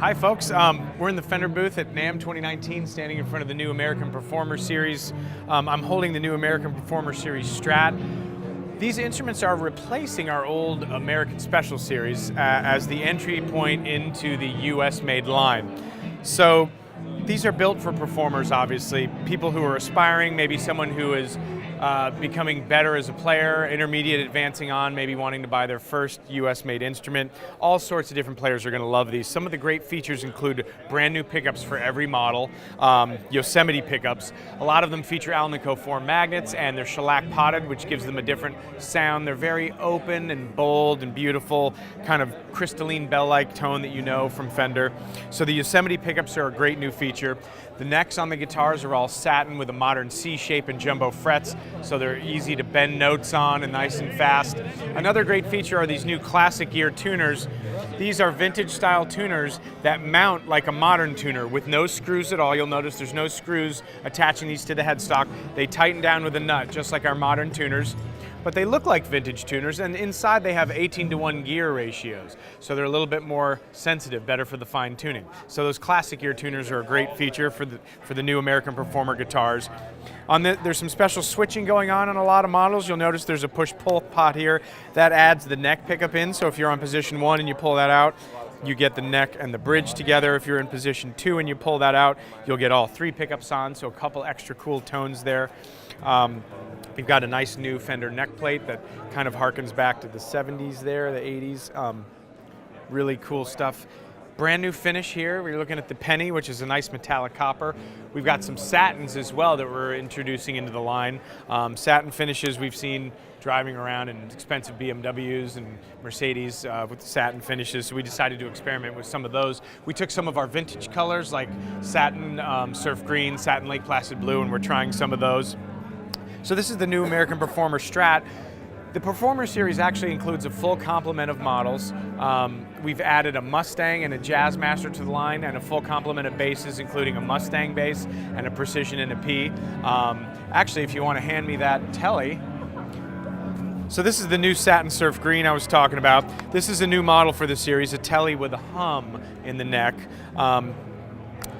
Hi folks, we're in the Fender booth at NAMM 2019, standing in front of the new American Performer Series. I'm holding the new American Performer Series Strat. These instruments are replacing our old American Special Series as the entry point into the US-made line. So these are built for performers, obviously, people who are aspiring, maybe someone who is becoming better as a player, intermediate, advancing on, maybe wanting to buy their first US-made instrument. All sorts of different players are going to love these. Some of the great features include brand new pickups for every model, Yosemite pickups. A lot of them feature Alnico 4 magnets, and they're shellac potted, which gives them a different sound. They're very open and bold and beautiful, kind of crystalline bell-like tone that you know from Fender. So the Yosemite pickups are a great new feature. The necks on the guitars are all satin with a modern C shape and jumbo frets, so they're easy to bend notes on and nice and fast. Another great feature are these new classic gear tuners. These are vintage style tuners that mount like a modern tuner with no screws at all. You'll notice there's no screws attaching these to the headstock. They tighten down with a nut, just like our modern tuners. But they look like vintage tuners, and inside they have 18:1 gear ratios, so they're a little bit more sensitive, better for the fine tuning. So those classic gear tuners are a great feature for the new American Performer guitars. There's some special switching going on a lot of models. You'll notice there's a push-pull pot here that adds the neck pickup in, so if you're on position 1 and you pull that out, you get the neck and the bridge together. If you're in position 2 and you pull that out, you'll get all 3 pickups on, so a couple extra cool tones there. We've got a nice new Fender neck plate that kind of harkens back to the 70s there, the 80s. Really cool stuff. Brand new finish here. We're looking at the penny, which is a nice metallic copper. We've got some satins as well that we're introducing into the line. Satin finishes we've seen driving around in expensive BMWs and Mercedes with satin finishes, so we decided to experiment with some of those. We took some of our vintage colors like satin surf green, satin lake placid blue, and we're trying some of those. So this is the new American Performer Strat. The Performer Series actually includes a full complement of models. We've added a Mustang and a Jazzmaster to the line, and a full complement of basses, including a Mustang bass and a Precision and a P. Actually, if you want to hand me that telly. So this is the new Satin Surf Green I was talking about. This is a new model for the series, a telly with a hum in the neck.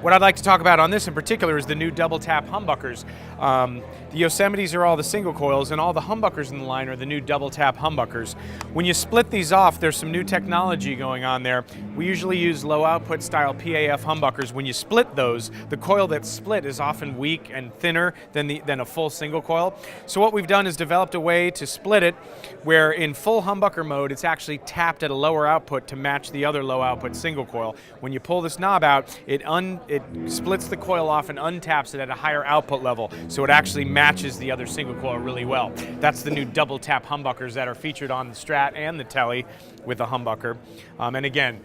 What I'd like to talk about on this in particular is the new double tap humbuckers. The Yosemites are all the single coils, and all the humbuckers in the line are the new double tap humbuckers. When you split these off, there's some new technology going on there. We usually use low output style PAF humbuckers. When you split those, the coil that's split is often weak and thinner than a full single coil. So what we've done is developed a way to split it where in full humbucker mode, it's actually tapped at a lower output to match the other low output single coil. When you pull this knob out, it splits the coil off and untaps it at a higher output level, so it actually matches the other single coil really well. That's the new double tap humbuckers that are featured on the Strat and the Telly with a humbucker. And again,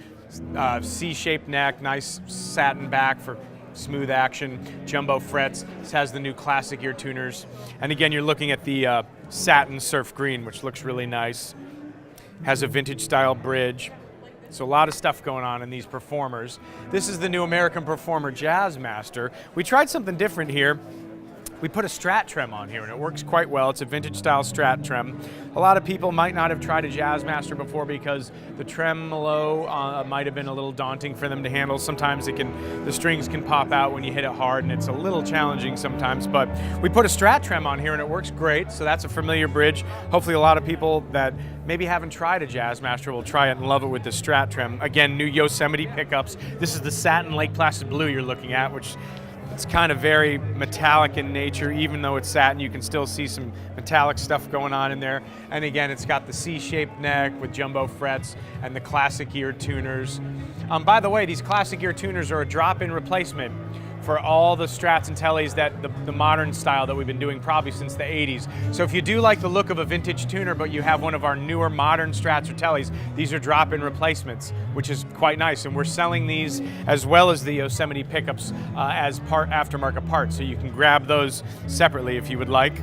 C-shaped neck, nice satin back for smooth action, jumbo frets. This has the new classic ear tuners. And again, you're looking at the Satin Surf Green, which looks really nice. Has a vintage style bridge. So a lot of stuff going on in these Performers. This is the new American Performer Jazzmaster. We tried something different here. We put a Strat Trim on here, and it works quite well. It's a vintage style Strat Trim. A lot of people might not have tried a Jazzmaster before because the tremolo might have been a little daunting for them to handle. Sometimes the strings can pop out when you hit it hard, and it's a little challenging sometimes, but we put a Strat Trim on here and it works great, so that's a familiar bridge. Hopefully a lot of people that maybe haven't tried a Jazzmaster will try it and love it with the Strat Trim. Again, new Yosemite pickups. This is the Satin Lake Placid Blue you're looking at, which it's kind of very metallic in nature. Even though it's satin, you can still see some metallic stuff going on in there. And again, it's got the C-shaped neck with jumbo frets and the classic ear tuners. By the way, these classic ear tuners are a drop-in replacement for all the Strats and Tellys that the modern style that we've been doing probably since the 80s. So if you do like the look of a vintage tuner, but you have one of our newer modern Strats or Tellys, these are drop-in replacements, which is quite nice. And we're selling these as well as the Yosemite pickups as aftermarket parts, so you can grab those separately if you would like.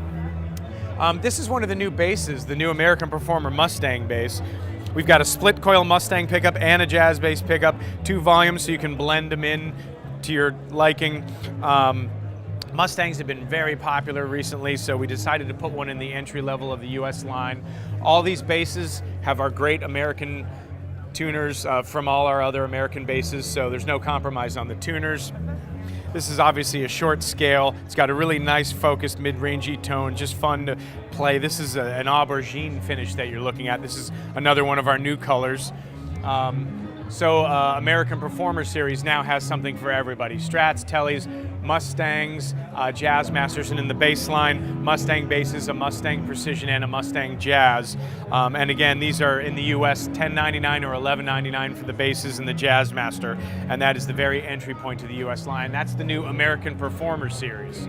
This is one of the new basses, the new American Performer Mustang bass. We've got a split coil Mustang pickup and a jazz bass pickup, 2 volumes so you can blend them in to your liking. Mustangs have been very popular recently, so we decided to put one in the entry level of the US line. All these basses have our great American tuners from all our other American basses, so there's no compromise on the tuners. This is obviously a short scale. It's got a really nice focused mid-rangey tone, just fun to play. This is an aubergine finish that you're looking at. This is another one of our new colors. American Performer Series now has something for everybody. Strats, Tellys, Mustangs, Jazz Masters, and in the bass line, Mustang basses, a Mustang Precision, and a Mustang Jazz. And again, these are in the US $10.99 or $11.99 for the basses and the Jazz Master, and that is the very entry point to the US line. That's the new American Performer Series.